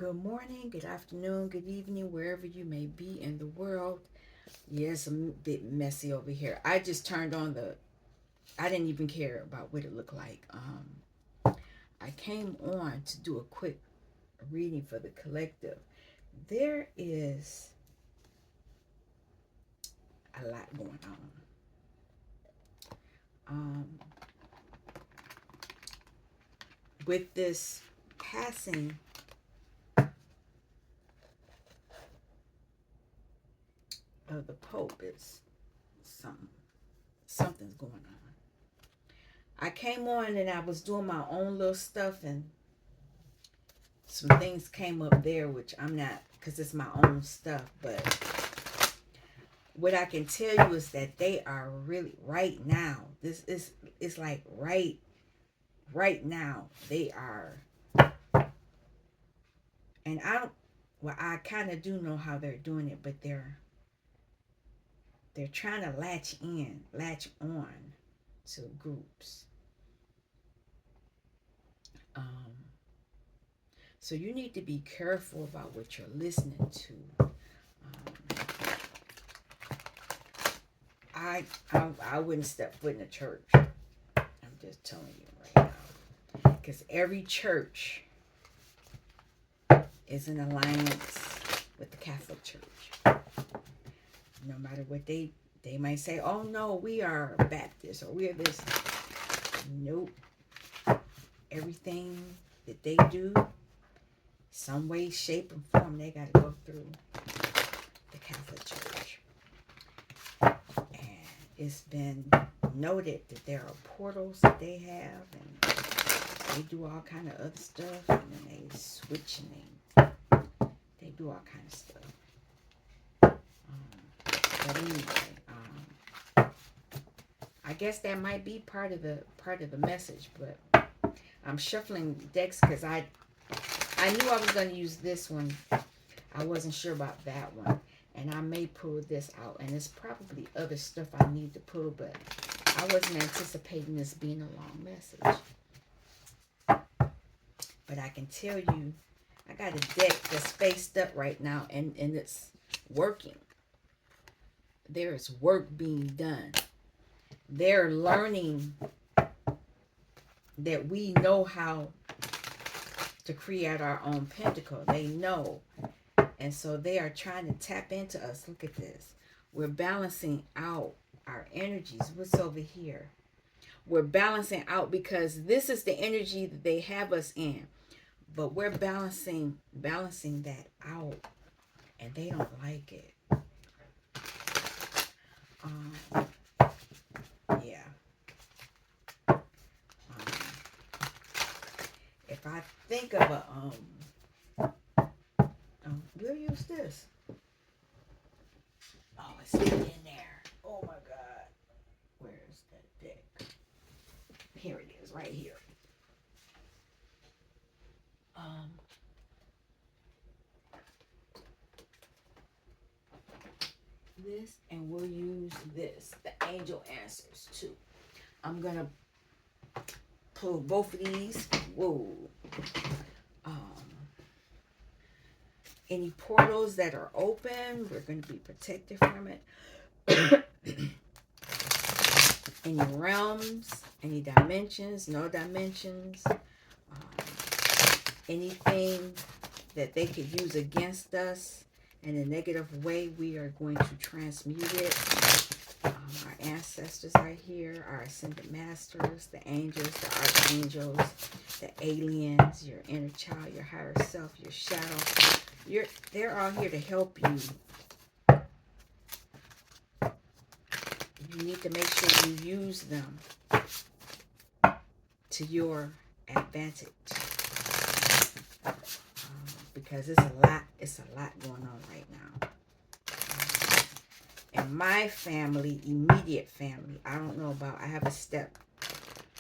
Good morning, good afternoon, good evening, wherever you may be in the world. Yeah, it's a bit messy over here. I just turned on I didn't even care about what it looked like. I came on to do a quick reading for the collective. There is a lot going on. Um, with this passing of the Pope, it's something's going on. I came on and I was doing my own little stuff, and some things came up there which I'm not, because it's my own stuff, but what I can tell you is that they are really right now. This is it's like right now they are, and I don't. Well, I kind of do know how they're doing it, but they're trying to latch on to groups. Um, so you need to be careful about what you're listening to. I wouldn't step foot in a church. I'm just telling you right now, because every church is in alliance with the Catholic Church. No matter what they might say, oh no, we are Baptist or we are this. Nope. Everything that they do, some way, shape, and form, they got to go through the Catholic Church. And it's been noted that there are portals that they have, and they do all kind of other stuff, and then they switch and they do all kind of stuff. But anyway, I guess that might be part of the message. But I'm shuffling decks because I knew I was going to use this one. I wasn't sure about that one, and I may pull this out. And there's probably other stuff I need to pull, but I wasn't anticipating this being a long message. But I can tell you, I got a deck that's spaced up right now, and it's working. There is work being done. They're learning that we know how to create our own pentacle. They know. And so they are trying to tap into us. Look at this. We're balancing out our energies. What's over here? We're balancing out because this is the energy that they have us in. But we're balancing that out. And they don't like it. Yeah. If I think of we'll use this. Oh, it's in there. Oh my God. Where's that deck? Here it is, right here. This, and we'll use this, the angel answers too. I'm gonna pull both of these. Whoa. Any portals that are open, we're going to be protected from it. Any realms, any dimensions, no dimensions, anything that they could use against us in a negative way, we are going to transmute it. Our ancestors are here, our ascended masters, the angels, the archangels, the aliens, your inner child, your higher self, your shadow. They're all here to help you. You need to make sure you use them to your advantage. Because it's a lot going on right now. In my family, immediate family, I don't know about, I have a step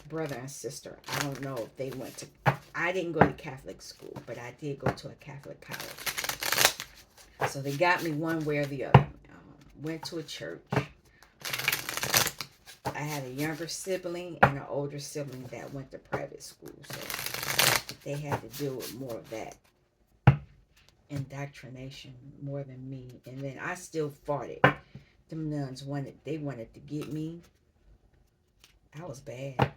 brother and sister. I don't know if they went to, I didn't go to Catholic school, but I did go to a Catholic college. So they got me one way or the other. Went to a church. I had a younger sibling and an older sibling that went to private school. So they had to deal with more of that. indoctrination more than me. And then I still fought it. Them nuns wanted to get me. I was bad.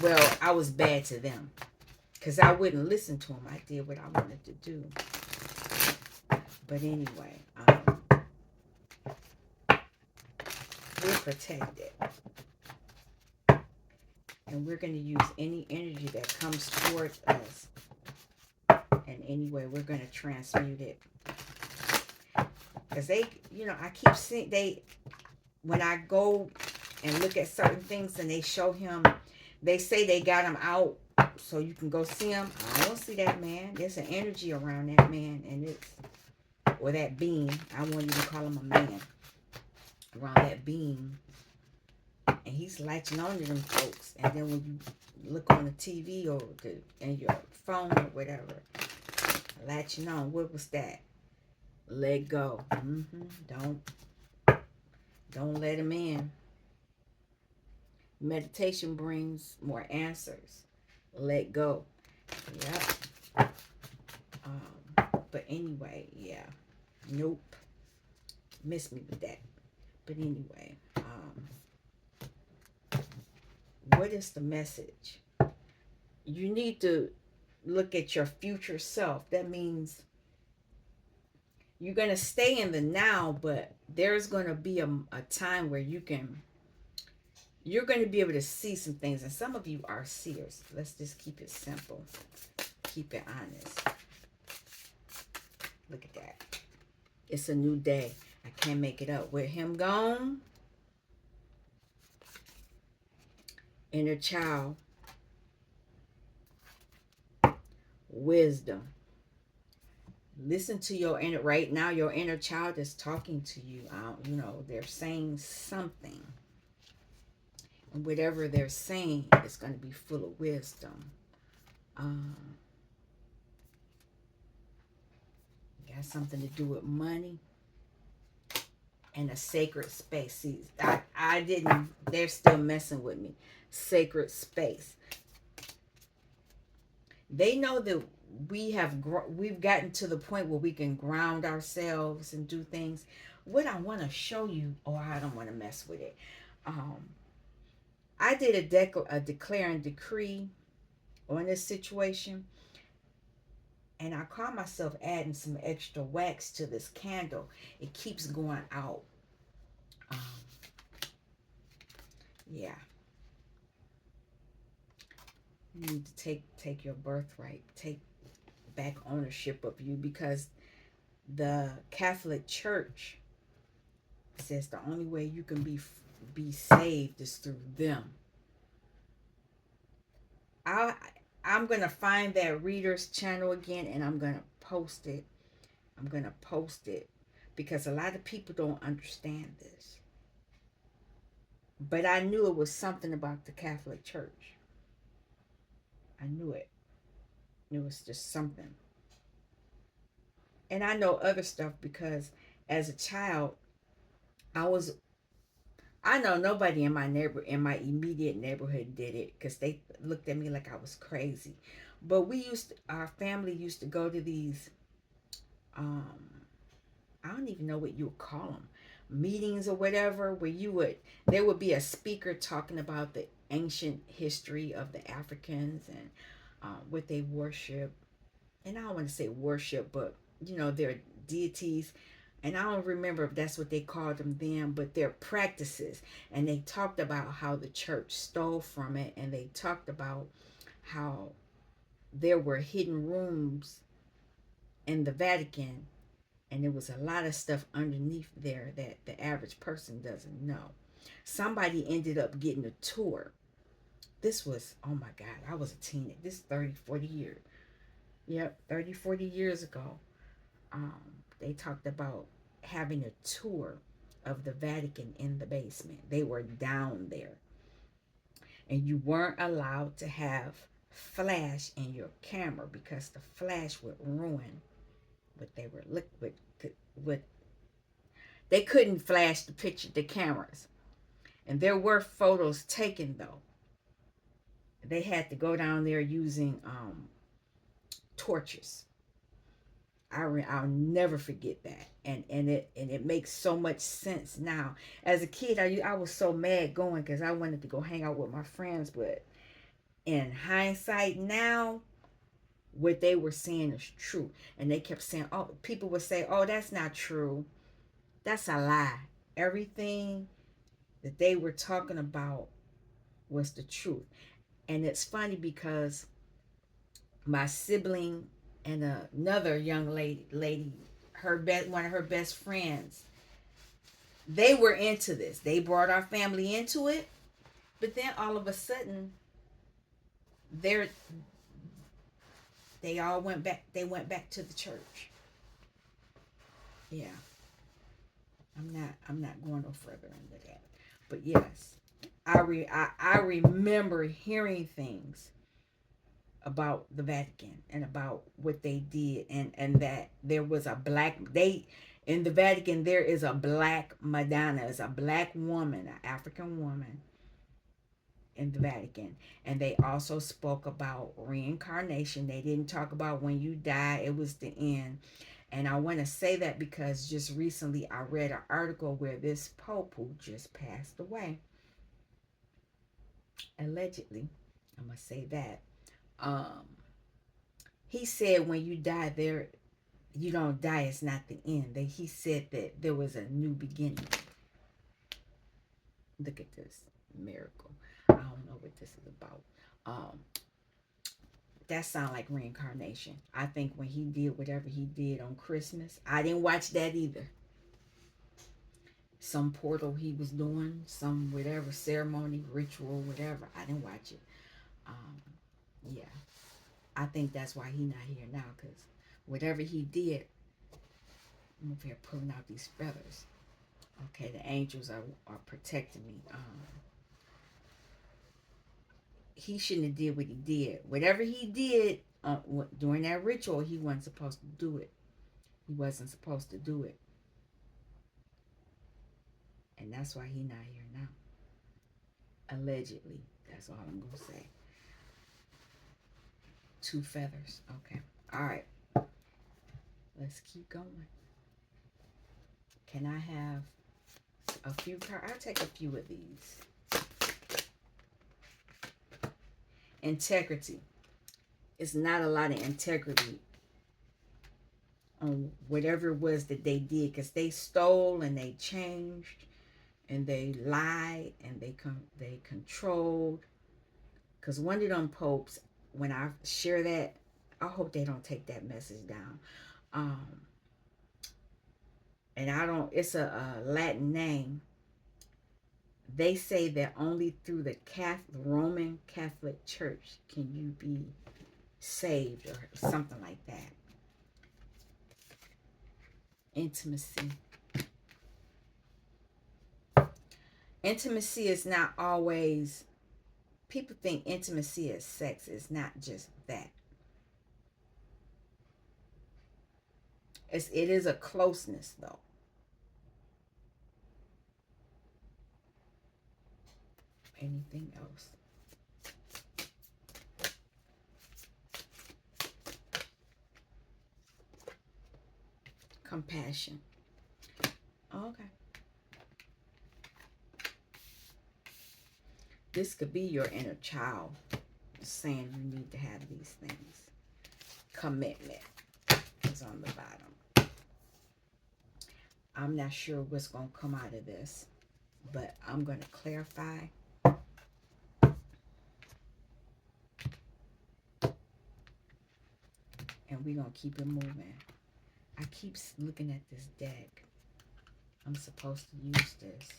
Well, I was bad to them because I wouldn't listen to them. I did what I wanted to do. But anyway, we're protected. And we're going to use any energy that comes towards us. And anyway, we're going to transmute it. Because they, I keep seeing, when I go and look at certain things and they show him, they say they got him out so you can go see him. I don't see that man. There's an energy around that man, and or that being. I won't even call him a man. Around that being. And he's latching on to them folks. And then when you look on the TV or and your phone or whatever, latching on, what was that? Let go. Don't let him in. Meditation brings more answers. Let go. Yep. But anyway, yeah. Nope. Miss me with that. But anyway, what is the message? You need to look at your future self. That means you're going to stay in the now, but there's going to be a time where you're going to be able to see some things. And some of you are seers. Let's just keep it simple. Keep it honest. Look at that. It's a new day. I can't make it up. With him gone, inner child, wisdom. Listen to your inner, right now your inner child is talking to you. They're saying something. And whatever they're saying is going to be full of wisdom. Got something to do with money and a sacred space. See, I didn't, they're still messing with me. Sacred space. They know that we've gotten to the point where we can ground ourselves and do things. What I want to show you, I don't want to mess with it. I did a declare and decree on this situation, and I caught myself adding some extra wax to this candle. It keeps going out. Yeah. You need to take your birthright. Take back ownership of you, because the Catholic Church says the only way you can be saved is through them. I'm going to find that reader's channel again, and I'm going to post it. Because a lot of people don't understand this. But I knew it was something about the Catholic Church. I knew it. It was just something. And I know other stuff because as a child, I know nobody in my immediate neighborhood did it, because they looked at me like I was crazy. But our family used to go to these, I don't even know what you would call them, meetings or whatever, where there would be a speaker talking about the ancient history of the Africans and what they worship. And I don't want to say worship, but their deities. And I don't remember if that's what they called them then, but their practices. And they talked about how the church stole from it, and they talked about how there were hidden rooms in the Vatican, and there was a lot of stuff underneath there that the average person doesn't know. Somebody ended up getting a tour. This was, oh my God, I was a teenager. This is 30, 40 years. Yep, 30, 40 years ago. They talked about having a tour of the Vatican in the basement. They were down there. And you weren't allowed to have flash in your camera, because the flash would ruin what they were liquid. They couldn't flash the cameras. And there were photos taken, though. They had to go down there using torches. I'll never forget that, and it makes so much sense now. As a kid, I was so mad going because I wanted to go hang out with my friends, but in hindsight now, what they were saying is true, and they kept saying, "Oh," people would say, "Oh, that's not true. That's a lie." Everything that they were talking about was the truth, and it's funny because my sibling and another young lady, one of her best friends, they were into this. They brought our family into it, but then all of a sudden, they they all went back. They went back to the church. Yeah, I'm not going no further into that. But yes, I remember hearing things about the Vatican and about what they did, and that there was a black they in the Vatican. There is a black Madonna, is a black woman, an African woman in the Vatican. And they also spoke about reincarnation. They didn't talk about when you die, it was the end. And I want to say that because just recently I read an article where this Pope who just passed away, allegedly, I'm going to say that, um, he said when you die, you don't die, it's not the end. He said that there was a new beginning. Look at this miracle. I don't know what this is about. Um, that sounds like reincarnation. I think when he did whatever he did on Christmas, I didn't watch that either. Some portal he was doing, some whatever ceremony, ritual, whatever. I didn't watch it. Um, yeah, I think that's why he not here now, because whatever he did, I'm over here pulling out these feathers. Okay, the angels are protecting me. He shouldn't have did what he did. Whatever he did during that ritual, he wasn't supposed to do it. He wasn't supposed to do it. And that's why he not here now. Allegedly. That's all I'm going to say. 2 feathers. Okay. All right. Let's keep going. Can I have a few cards? I'll take a few of these. Integrity. It's not a lot of integrity on whatever it was that they did, because they stole and they changed and they lied and they controlled. Because one of them popes, when I share that, I hope they don't take that message down. And I don't, it's a Latin name. They say that only through the Roman Catholic Church can you be saved, or something like that. Intimacy. Intimacy is not always, people think intimacy is sex. It's not just that. It is a closeness, though. Anything else? Compassion. Okay. This could be your inner child saying you need to have these things. Commitment is on the bottom. I'm not sure what's going to come out of this, but I'm going to clarify. And we're going to keep it moving. I keep looking at this deck. I'm supposed to use this.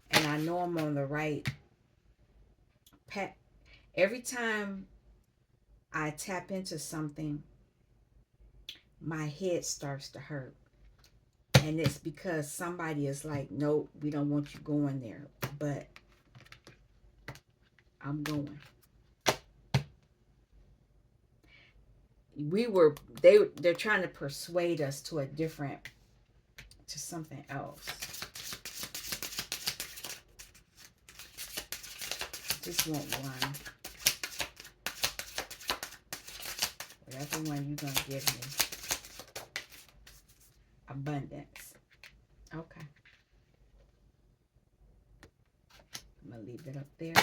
And I know I'm on the right path. Every time I tap into something, my head starts to hurt. And it's because somebody is like, nope, we don't want you going there. But I'm going. They're trying to persuade us to to something else. Just want one. Whatever one you're going to give me. Abundance. Okay. I'm going to leave it up there.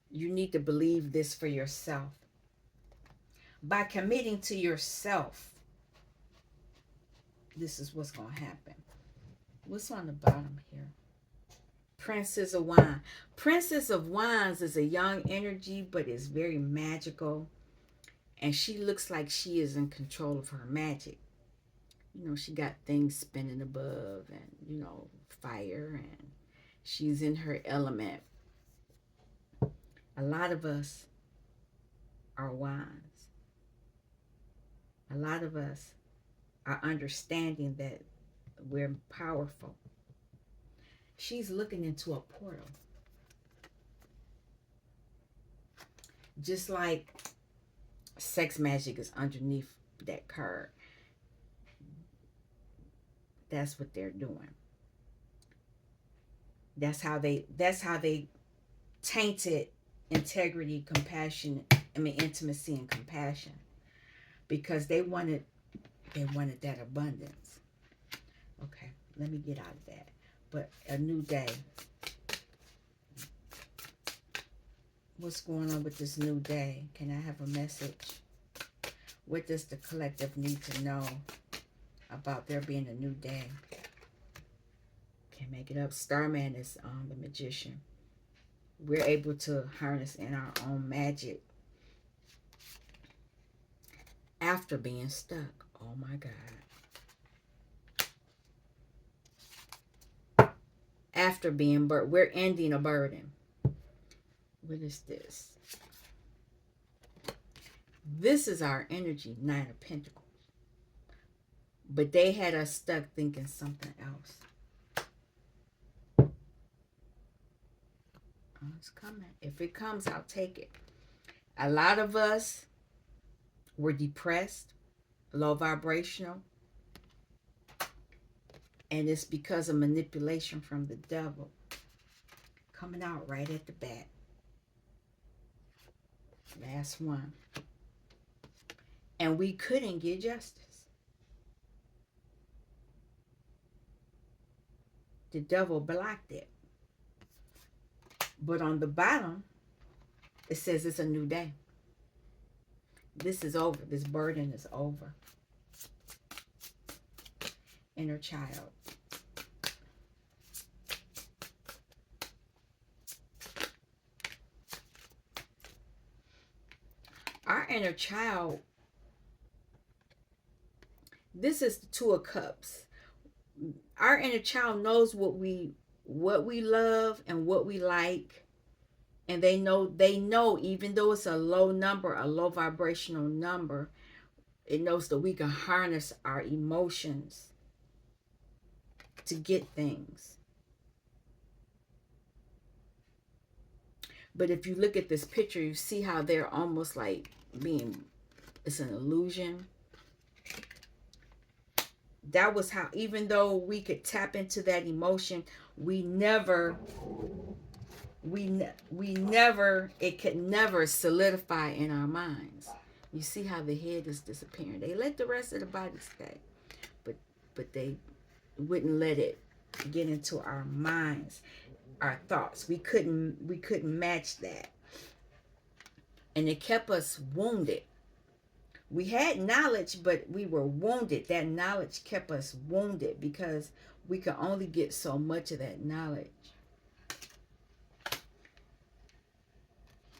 You need to believe this for yourself. By committing to yourself, this is what's going to happen. What's on the bottom here? Princess of Wands. Princess of Wands is a young energy, but is very magical. And she looks like she is in control of her magic. You know, she got things spinning above and, you know, fire. And she's in her element. A lot of us are wands. A lot of us are understanding that we're powerful. She's looking into a portal. Just like sex magic is underneath that card. That's what they're doing. That's how they tainted integrity, compassion, intimacy and compassion. Because they wanted that abundance. Okay, let me get out of that. But a new day. What's going on with this new day? Can I have a message? What does the collective need to know about there being a new day? Can't make it up. Starman is the magician. We're able to harness in our own magic after being stuck. Oh my God. After being we're ending a burden. What is this? This is our energy, Nine of Pentacles. But they had us stuck thinking something else. Oh, it's coming. If it comes, I'll take it. A lot of us were depressed, low vibrational. And it's because of manipulation from the devil. Coming out right at the bat. Last one. And we couldn't get justice. The devil blocked it. But on the bottom, it says it's a new day. This is over. This burden is over. Inner child. Our inner child, this is the Two of Cups. Our inner child knows what we love and what we like. And they know even though it's a low number, a low vibrational number, it knows that we can harness our emotions to get things. But if you look at this picture, you see how they're almost like it's an illusion. That was how, even though we could tap into that emotion, it could never solidify in our minds. You see how the head is disappearing. They let the rest of the body stay, but they wouldn't let it get into our minds, our thoughts. We couldn't match that, and it kept us wounded. We had knowledge, but we were wounded. That knowledge kept us wounded because we could only get so much of that knowledge.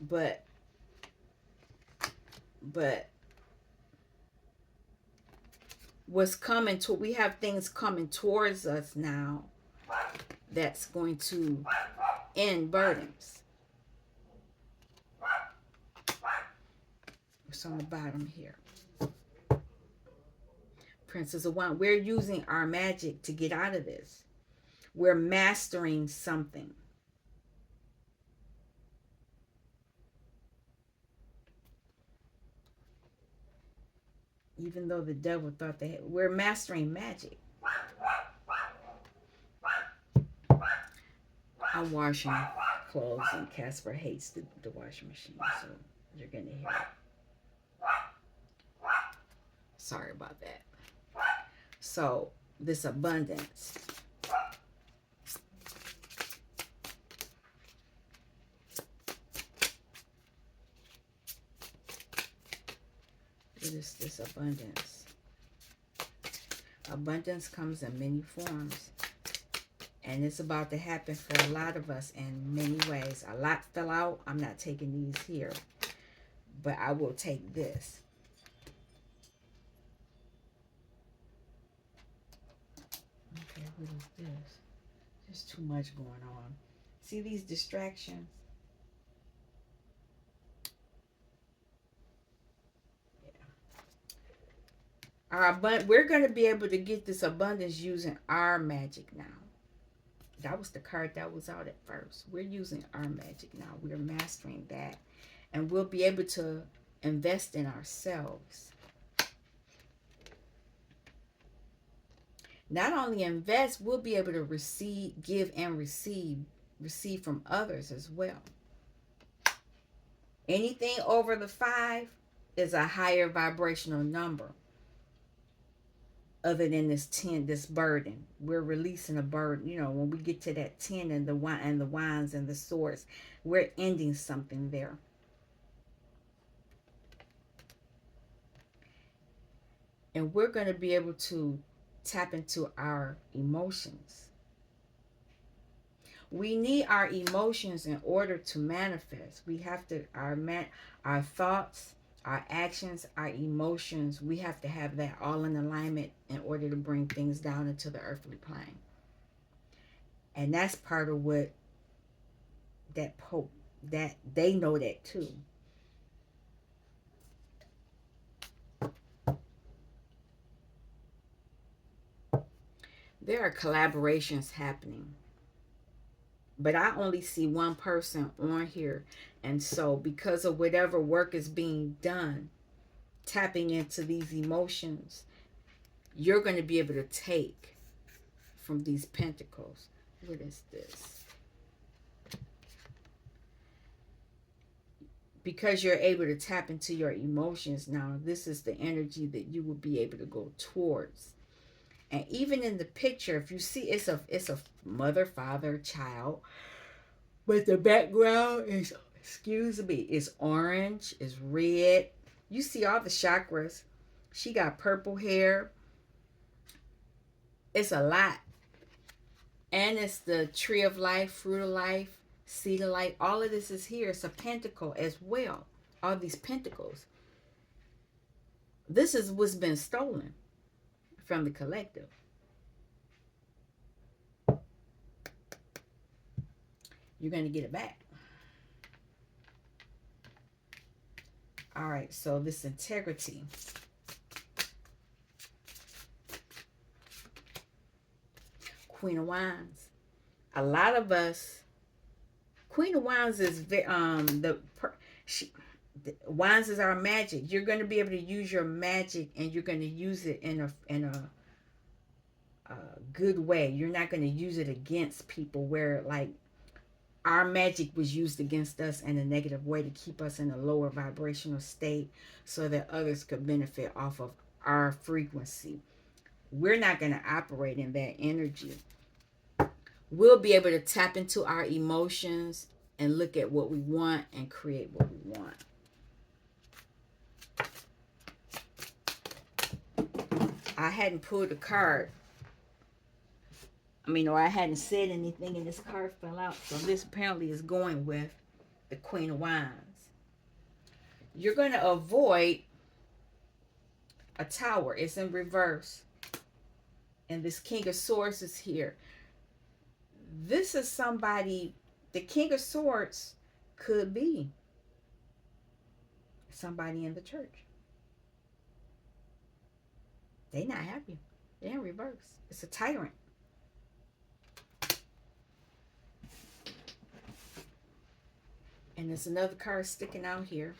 But what's coming to, we have things coming towards us now that's going to end burdens. What's on the bottom here? Princess of Wands. We're using our magic to get out of this. We're mastering something. Even though the devil thought we're mastering magic. I'm washing. clothes, and Casper hates the washing machine, so you're going to hear it. Sorry about that. So, this abundance. This abundance. Abundance comes in many forms. And it's about to happen for a lot of us in many ways. A lot fell out. I'm not taking these here. But I will take this. Okay, what is this? There's too much going on. See these distractions? We're going to be able to get this abundance using our magic now. That was the card that was out at first. We're using our magic now. We're mastering that. And we'll be able to invest in ourselves. Not only invest, we'll be able to receive, give and receive from others as well. Anything over the 5 is a higher vibrational number. Other than this 10, this burden, we're releasing a burden. You know, when we get to that 10 and the wands and the swords, we're ending something there. And we're going to be able to tap into our emotions. We need our emotions in order to manifest. We have to, our thoughts, our actions, our emotions, we have to have that all in alignment in order to bring things down into the earthly plane. And that's part of what that Pope, that they know that too. There are collaborations happening. But I only see one person on here. And so because of whatever work is being done, tapping into these emotions, you're going to be able to take from these pentacles. What is this? Because you're able to tap into your emotions now, this is the energy that you will be able to go towards. And even in the picture, if you see, it's a mother, father, child, but the background is, excuse me, is orange, is red. You see all the chakras. She got purple hair. It's a lot. And it's the tree of life, fruit of life, seed of life. All of this is here. It's a pentacle as well. All these pentacles. This is what's been stolen from the collective. You're going to get it back. All right, so this integrity. Queen of Wands. A lot of us, Queen of Wands is Wands is our magic. You're going to be able to use your magic, and you're going to use it in a good way. You're not going to use it against people, where like our magic was used against us in a negative way to keep us in a lower vibrational state so that others could benefit off of our frequency. We're not going to operate in that energy. We'll be able to tap into our emotions and look at what we want and create what we want. I hadn't pulled a card. Or I hadn't said anything, and this card fell out. So this apparently is going with the Queen of Wands. You're going to avoid a tower. It's in reverse. And this King of Swords is here. This is somebody, the King of Swords could be somebody in the church. They're not happy. They're in reverse. It's a tyrant. And there's another card sticking out here.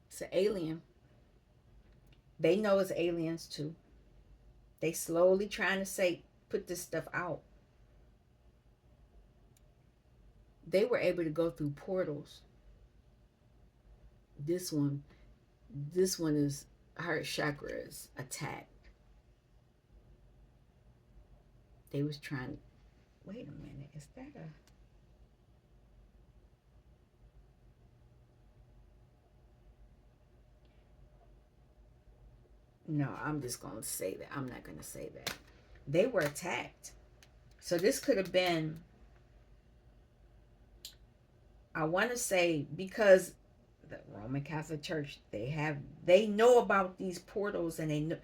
It's an alien. They know it's aliens too. They slowly trying to put this stuff out. They were able to go through portals. This one, this one is heart chakra is attacked. They was trying. Wait a minute. Is that a? No, I'm just gonna say that. I'm not gonna say that. They were attacked. So this could have been. I want to say because the Roman Catholic Church they know about these portals and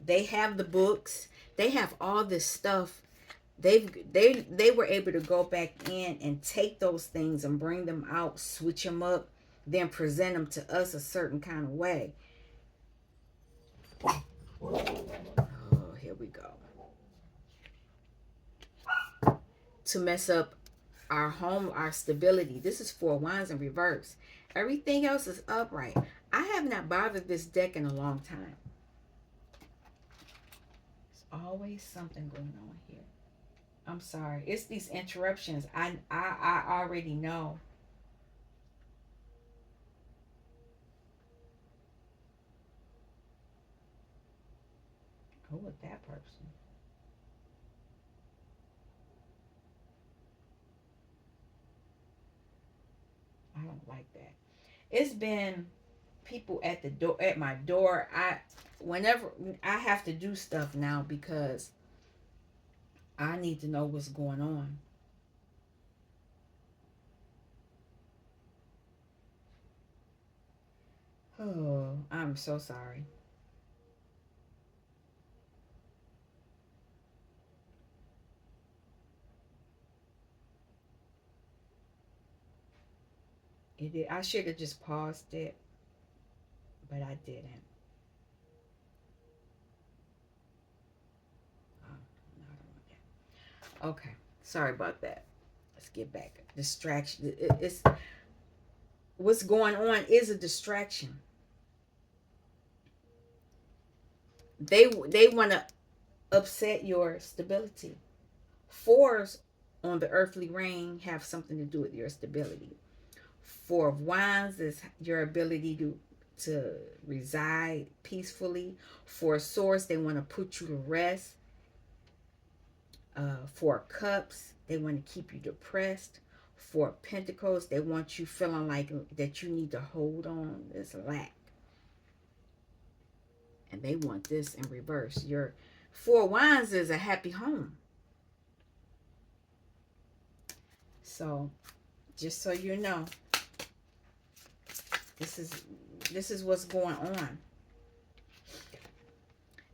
they have the books. They have all this stuff. They were able to go back in and take those things and bring them out, switch them up, then present them to us a certain kind of way. Oh, here we go. To mess up our home, our stability. This is four wands in reverse. Everything else is upright. I have not bothered this deck in a long time. There's always something going on here. I'm sorry. It's these interruptions. I already know. Who was that person? I don't like that. It's been people at the door at my door. Whenever I have to do stuff now because I need to know what's going on. Oh, I'm so sorry. I should have just paused it, but I didn't. Oh, no, I don't want that. Okay, sorry about that. Let's get back. Distraction. It's what's going on is a distraction. They want to upset your stability. Fours on the earthly ring have something to do with your stability. Four of Wands is your ability to reside peacefully. Four of Swords, they want to put you to rest. Four of Cups, they want to keep you depressed. Four of Pentacles, they want you feeling like that you need to hold on. This lack, and they want this in reverse. Your Four of Wands is a happy home. So, just so you know, this is this is what's going on.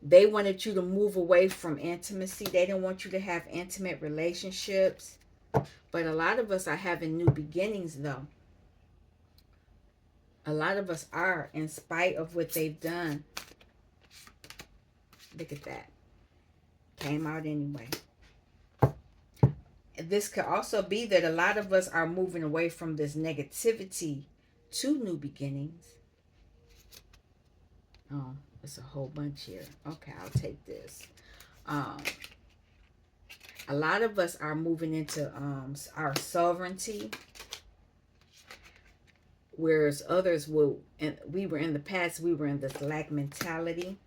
They wanted you to move away from intimacy. They didn't want you to have intimate relationships. But a lot of us are having new beginnings, though. A lot of us are, in spite of what they've done. Look at that. Came out anyway. This could also be that a lot of us are moving away from this negativity to new beginnings. Oh, it's a whole bunch here. Okay, I'll take this. Um, a lot of us are moving into our sovereignty, whereas others will, and we were in the past, we were in this lack mentality.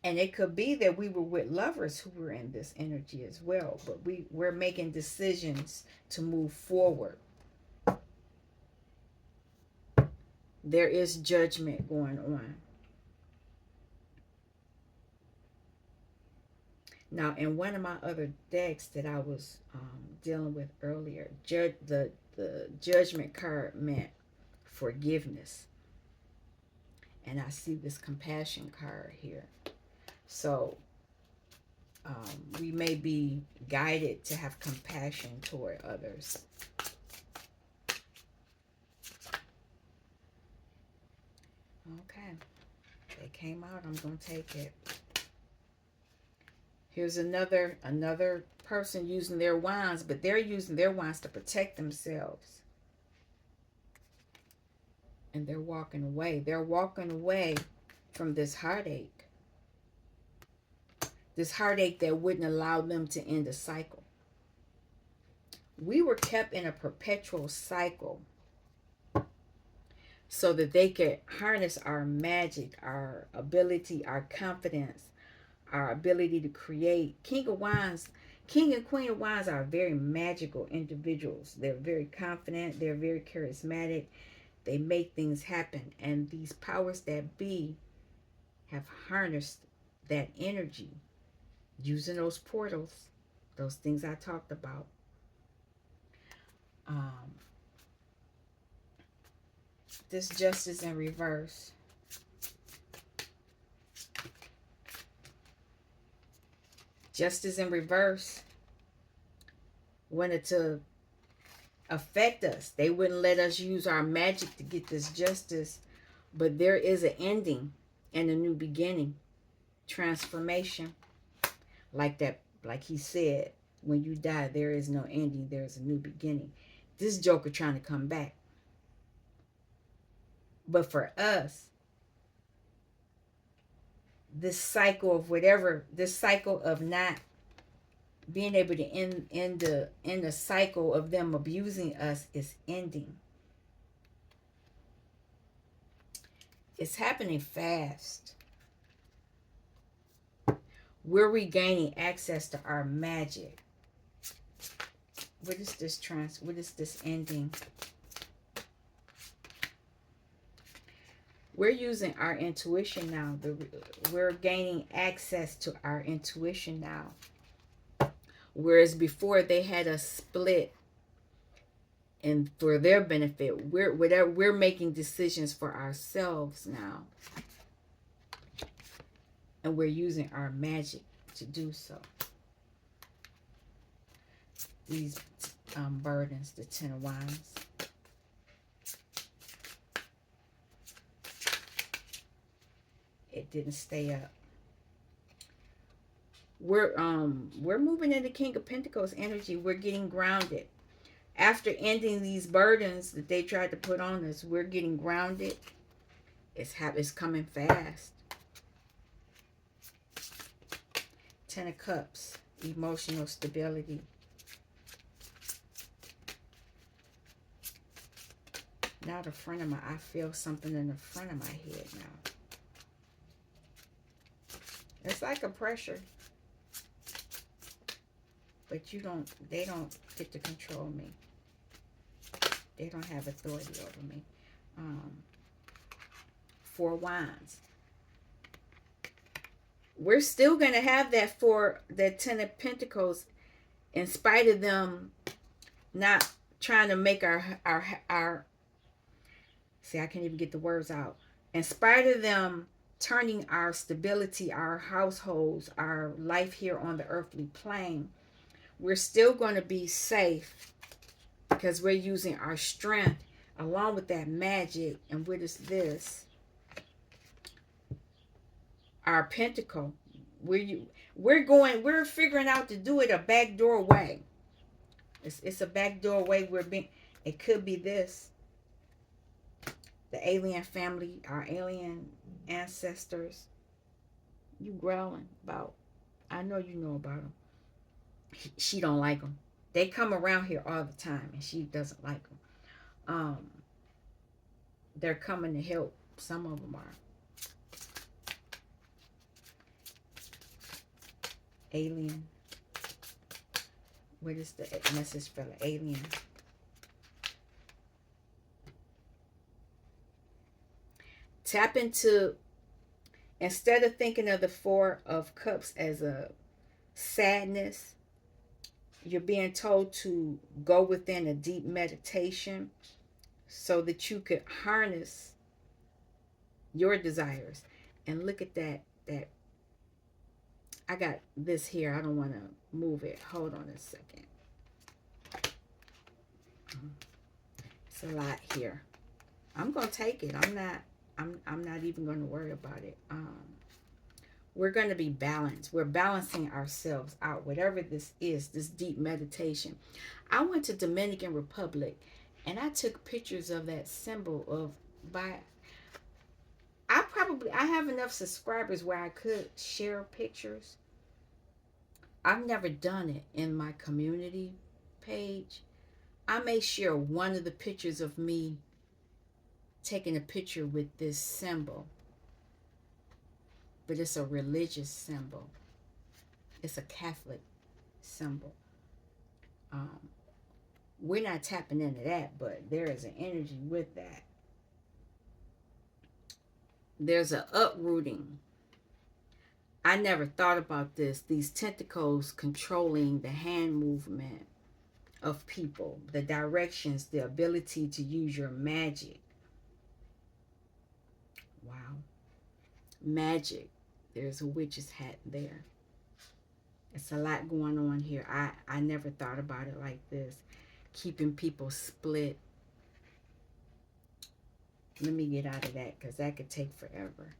And it could be that we were with lovers who were in this energy as well, but we're making decisions to move forward. There is judgment going on. Now, in one of my other decks that I was dealing with earlier, the judgment card meant forgiveness. And I see this compassion card here. So we may be guided to have compassion toward others. Okay. They came out. I'm going to take it. Here's another person using their wands, but they're using their wands to protect themselves. And they're walking away. They're walking away from this heartache. This heartache that wouldn't allow them to end a cycle. We were kept in a perpetual cycle so that they could harness our magic, our ability, our confidence, our ability to create. King and Queen of Wands are very magical individuals. They're very confident, they're very charismatic, they make things happen. And these powers that be have harnessed that energy using those portals, those things I talked about. Um, this justice in reverse. Justice in reverse wanted to affect us. They wouldn't let us use our magic to get this justice, but there is an ending and a new beginning, transformation. Like that, like he said, when you die, there is no ending, there's a new beginning. This Joker trying to come back. But for us, this cycle of whatever, this cycle of not being able to end the cycle of them abusing us is ending. It's happening fast. We're regaining access to our magic. What is this what is this ending? We're using our intuition now. We're gaining access to our intuition now. Whereas before they had us split and for their benefit, we're making decisions for ourselves now. And we're using our magic to do so. These burdens, the Ten of Wands. It didn't stay up. We're moving into King of Pentacles energy. We're getting grounded. After ending these burdens that they tried to put on us, we're getting grounded. It's coming fast. Ten of Cups, emotional stability. Now the front of I feel something in the front of my head now. It's like a pressure. But they don't get to control me. They don't have authority over me. Four Wands. We're still going to have that Ten of Pentacles in spite of them not trying to make our see, I can't even get the words out. In spite of them turning our stability, our households, our life here on the earthly plane, we're still going to be safe because we're using our strength along with that magic. And what is this? Our pentacle. We're figuring out to do it a backdoor way. It's a backdoor way. It could be this. The alien family, our alien ancestors. You growling about. I know you know about them. She don't like them. They come around here all the time, and she doesn't like them. They're coming to help. Some of them are. Alien. What is the message for the alien? Tap into, instead of thinking of the Four of Cups as a sadness, you're being told to go within a deep meditation so that you could harness your desires. And look at that. I got this here. I don't want to move it. Hold on a second. It's a lot here. I'm going to take it. I'm not even going to worry about it. We're going to be balanced. We're balancing ourselves out. Whatever this is, this deep meditation. I went to Dominican Republic and I took pictures of that symbol of I have enough subscribers where I could share pictures. I've never done it in my community page, I may share one of the pictures of me taking a picture with this symbol, but it's a religious symbol. It's a Catholic symbol. Um, we're not tapping into that, but there is an energy with that. There's an uprooting. I never thought about this. These tentacles controlling the hand movement of people, the directions, the ability to use your magic. Wow. Magic. There's a witch's hat there. It's a lot going on here. I never thought about it like this. Keeping people split. Let me get out of that because that could take forever.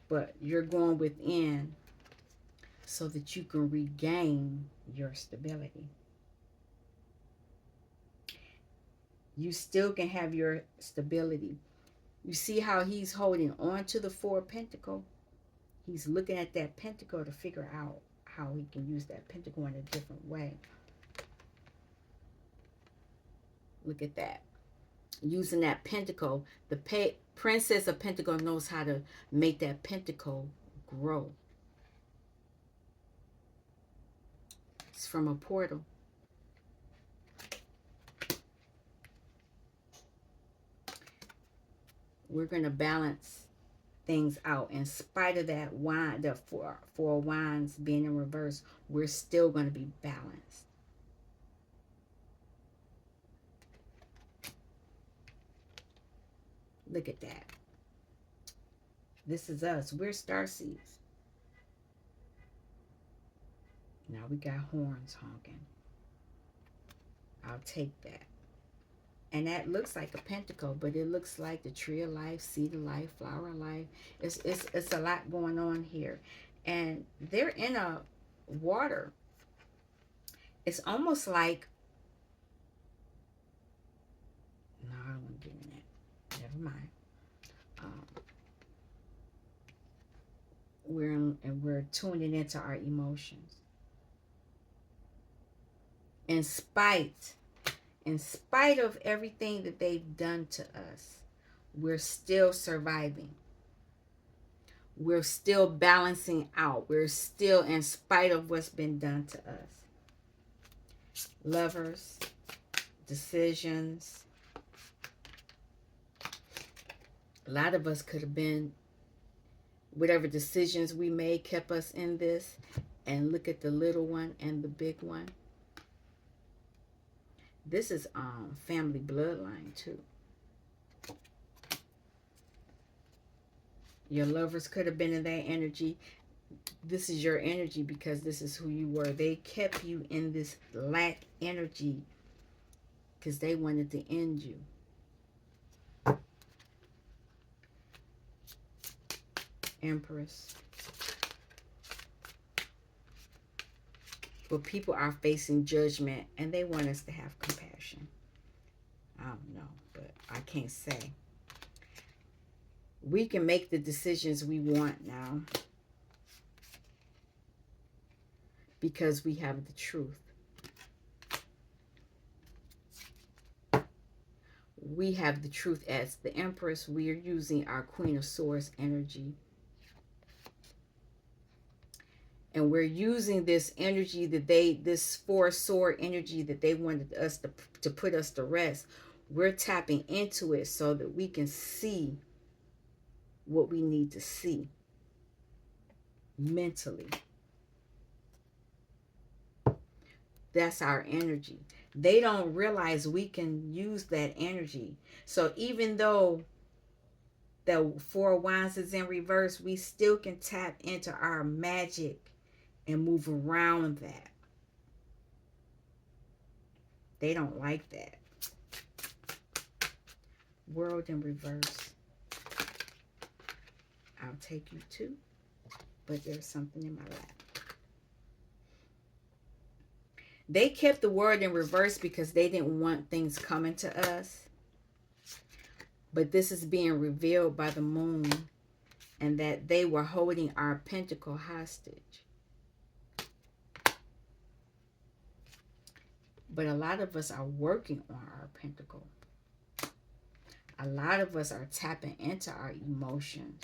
But you're going within so that you can regain your stability. You still can have your stability. You see how he's holding on to the Four of Pentacles? He's looking at that pentacle to figure out how he can use that pentacle in a different way. Look at that. Using that pentacle, the Princess of Pentacles knows how to make that pentacle grow. It's from a portal. We're going to balance things out. In spite of that wine, the four wands being in reverse, we're still going to be balanced. Look at that. This is us. We're starseeds. Now we got horns honking. I'll take that. And that looks like a pentacle, but it looks like the tree of life, seed of life, flower of life. It's a lot going on here. And they're in a water. It's almost like, no, I don't want to get in that. Never mind. We're tuning into our emotions. In spite of everything that they've done to us, we're still surviving. We're still balancing out. We're still, in spite of what's been done to us. Lovers, decisions. A lot of us could have been, whatever decisions we made kept us in this. And look at the little one and the big one. This is family bloodline too. Your lovers could have been in that energy. This is your energy because this is who you were. They kept you in this lack energy because they wanted to end you. Empress. But people are facing judgment and they want us to have compassion. I don't know, but I can't say. We can make the decisions we want now because we have the truth. We have the truth as the Empress. We are using our Queen of Swords energy. And we're using this energy that this Four Sword energy that they wanted us to put us to rest. We're tapping into it so that we can see what we need to see mentally. That's our energy. They don't realize we can use that energy. So even though the Four of Wands is in reverse, we still can tap into our magic and move around that. They don't like that. World in reverse. I'll take you too, but there's something in my lap. They kept the world in reverse because they didn't want things coming to us. But this is being revealed by the moon, and that they were holding our pentacle hostage. But a lot of us are working on our pentacle. A lot of us are tapping into our emotions.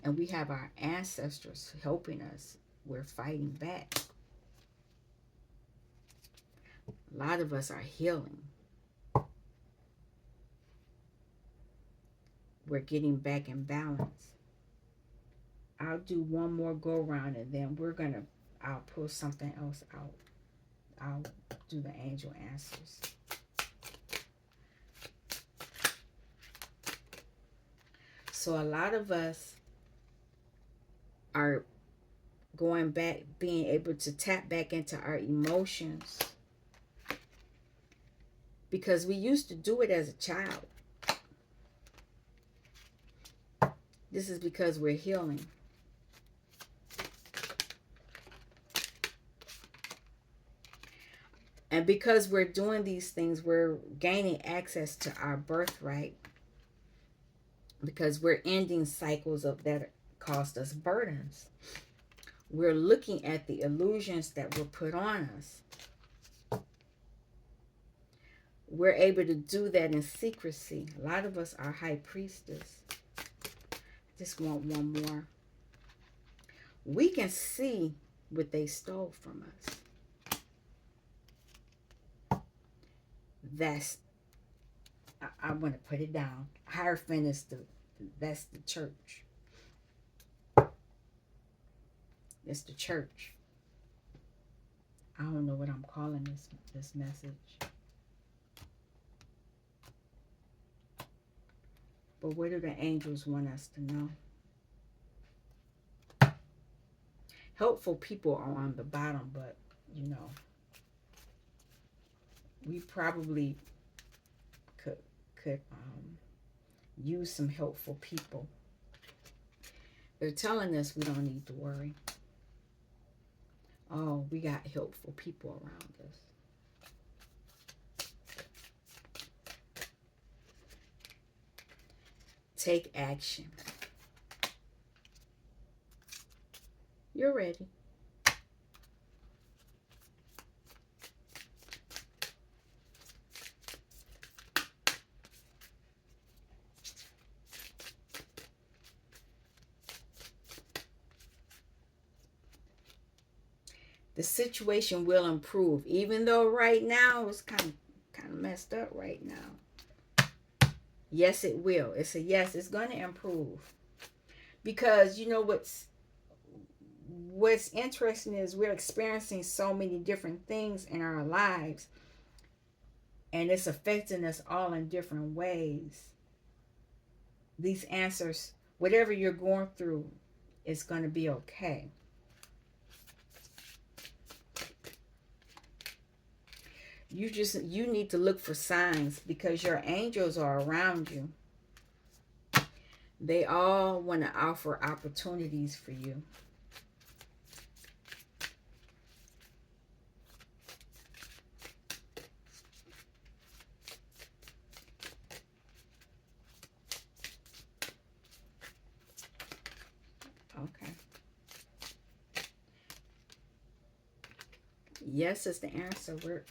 And we have our ancestors helping us. We're fighting back. A lot of us are healing. We're getting back in balance. I'll do one more go round and then I'll pull something else out. I'll do the angel answers. So a lot of us are going back, being able to tap back into our emotions because we used to do it as a child. This is because we're healing. And because we're doing these things, we're gaining access to our birthright. Because we're ending cycles of that caused us burdens. We're looking at the illusions that were put on us. We're able to do that in secrecy. A lot of us are high priestess. I just want one more. We can see what they stole from us. I want to put it down. Hierophant is that's the church. It's the church. I don't know what I'm calling this message. But what do the angels want us to know? Helpful people are on the bottom, but you know, we probably could use some helpful people. They're telling us we don't need to worry. Oh, we got helpful people around us. Take action. You're ready. The situation will improve, even though right now it's kind of messed up right now. Yes, it will. It's a yes. It's going to improve because you know what's interesting is we're experiencing so many different things in our lives, and it's affecting us all in different ways. These answers, whatever you're going through, is going to be okay. You need to look for signs because your angels are around you. They all want to offer opportunities for you. Okay. Yes is the answer.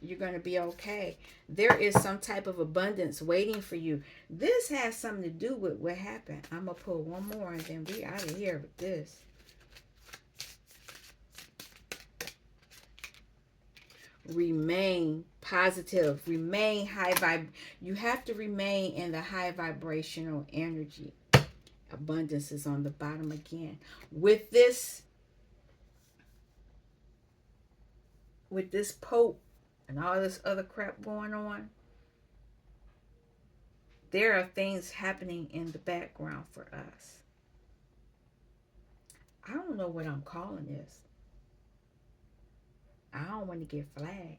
You're going to be okay. There is some type of abundance waiting for you. This has something to do with what happened. I'm going to pull one more and then we out of here with this. Remain positive. Remain high vibe. You have to remain in the high vibrational energy. Abundance is on the bottom again. With this Pope and all this other crap going on, there are things happening in the background for us. I don't know what I'm calling this. I don't want to get flagged.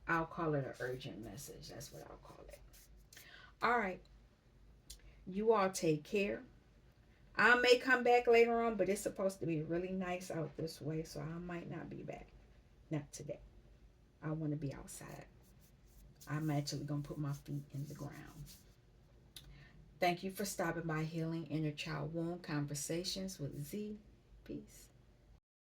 I'll call it an urgent message. That's what I'll call it. All right. You all take care. I may come back later on, but it's supposed to be really nice out this way, so I might not be back. Not today. I want to be outside. I'm actually going to put my feet in the ground. Thank you for stopping by Healing Inner Child Wound Conversations with Z. Peace.